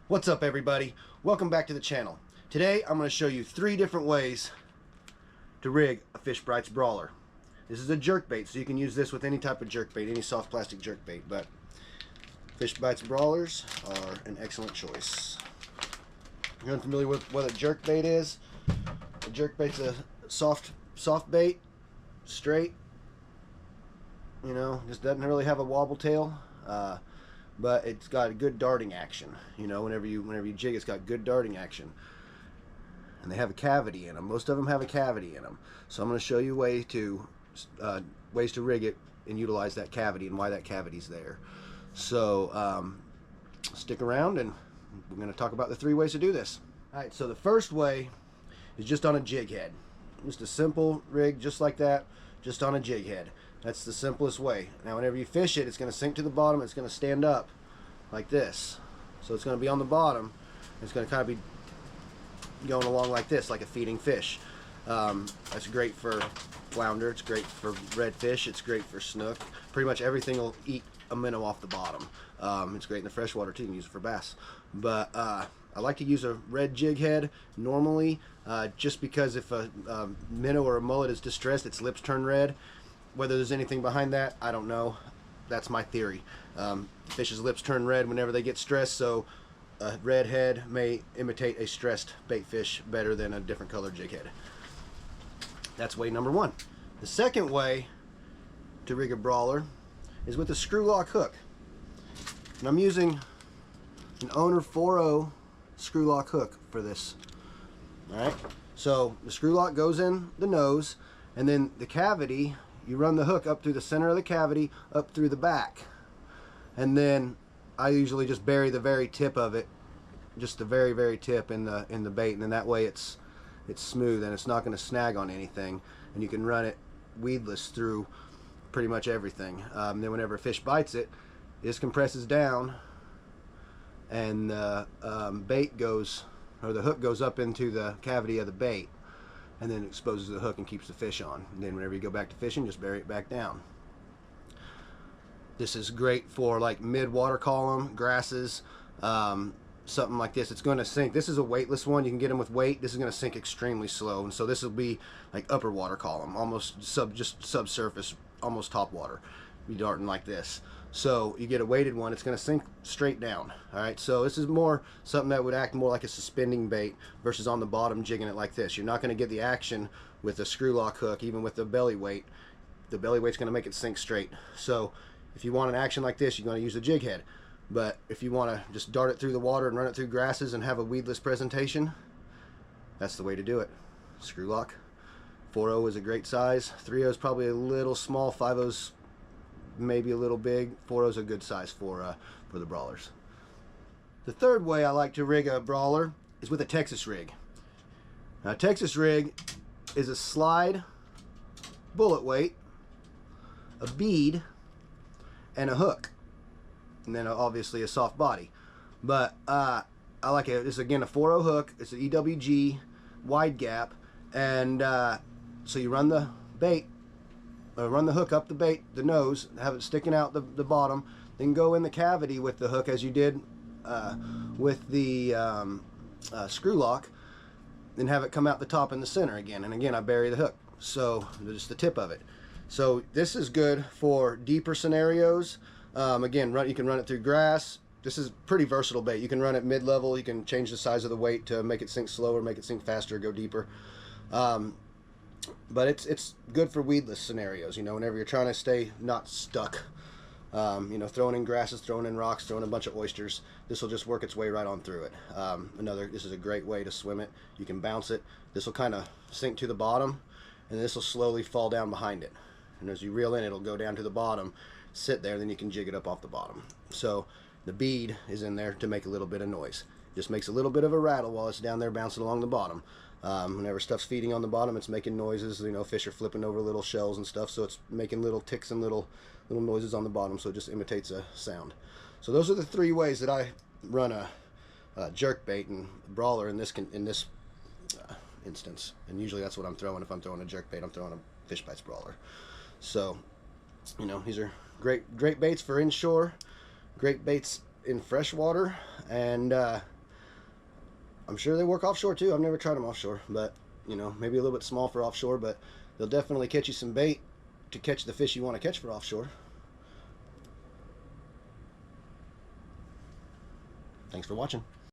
What's up, everybody? Welcome back to the channel. Today I'm going to show you 3 different ways to rig a Fishbites Brawler. This is a jerkbait, so you can use this with any type of jerkbait, any soft plastic jerkbait, but Fishbites Brawlers are an excellent choice. If you're unfamiliar with what a jerkbait is, a jerkbait's a soft bait, straight, you know, just doesn't really have a wobble tail. But it's got a good darting action. You know, whenever you jig, it's got good darting action. And they have a cavity in them. Most of them have a cavity in them. So I'm going to show you ways to rig it and utilize that cavity and why that cavity's there. So stick around and we're going to talk about the 3 ways to do this. Alright, so the first way is just on a jig head. Just a simple rig just like that, just on a jig head. That's the simplest way. Now whenever you fish it, it's going to sink to the bottom. It's going to stand up like this. So it's going to be on the bottom. It's going to kind of be going along like this, like a feeding fish. That's great for flounder. It's great for redfish. It's great for snook. Pretty much everything will eat a minnow off the bottom. It's great in the freshwater too. You can use it for bass. But I like to use a red jig head normally, just because if a minnow or a mullet is distressed, its lips turn red. Whether there's anything behind that, I don't know. That's my theory. Fish's lips turn red whenever they get stressed, so a red head may imitate a stressed bait fish better than a different colored jig head. That's way number 1. The second way to rig a brawler is with a screw lock hook. And I'm using an Owner 4.0 screw lock hook for this. Alright, so the screw lock goes in the nose, and then the cavity, you run the hook up through the center of the cavity, up through the back. And then I usually just bury the very tip of it, just the very tip in the bait, and then that way it's smooth and it's not going to snag on anything, and you can run it weedless through pretty much everything. Then whenever a fish bites it, this compresses down and the bait goes, or the hook goes up into the cavity of the bait, and then exposes the hook and keeps the fish on. And then whenever you go back to fishing, just bury it back down. This is great for like mid-water column, grasses, something like this. It's going to sink. This is a weightless one. You can get them with weight. This is going to sink extremely slow, and so this will be like upper water column, almost just subsurface, almost top water. Be darting like this. So you get a weighted one, it's going to sink straight down. Alright, so this is more something that would act more like a suspending bait versus on the bottom jigging it like this. You're not going to get the action with a screw lock hook, even with the belly weight. The belly weight's going to make it sink straight. So if you want an action like this, you're going to use a jig head. But if you want to just dart it through the water and run it through grasses and have a weedless presentation, that's the way to do it. Screw lock. 4.0 is a great size. 3.0 is probably a little small. 5.0's maybe a little big. 4.0 is a good size for the brawlers. The third way I like to rig a brawler is with a Texas rig. Now, a Texas rig is a slide, bullet weight, a bead, and a hook, and then obviously a soft body. But I like it. This is again a 4.0 hook. It's an EWG wide gap, and so you run the bait. Run the hook up the nose, have it sticking out the bottom, then go in the cavity with the hook as you did with the screw lock, then have it come out the top in the center again. And again, I bury the hook, so just the tip of it. So this is good for deeper scenarios. Again, you can run it through grass. This is pretty versatile bait. You can run it mid-level. You can change the size of the weight to make it sink slower, make it sink faster, go deeper. But it's good for weedless scenarios, you know, whenever you're trying to stay not stuck. You know, throwing in grasses, throwing in rocks, throwing in a bunch of oysters. This will just work its way right on through it. This is a great way to swim it. You can bounce it. This will kind of sink to the bottom, and this will slowly fall down behind it. And as you reel in, it'll go down to the bottom, sit there, then you can jig it up off the bottom. So the bead is in there to make a little bit of noise. Just makes a little bit of a rattle while it's down there bouncing along the bottom. Whenever stuff's feeding on the bottom, it's making noises. You know, fish are flipping over little shells and stuff, so it's making little ticks and little noises on the bottom, so it just imitates a sound. So those are the 3 ways that I run a jerkbait and brawler in this instance. And usually that's what I'm throwing. If I'm throwing a jerkbait, I'm throwing a Fishbites brawler. So, you know, these are great baits for inshore, great baits in freshwater, and I'm sure they work offshore too. I've never tried them offshore, but you know, maybe a little bit small for offshore, but they'll definitely catch you some bait to catch the fish you want to catch for offshore. Thanks for watching.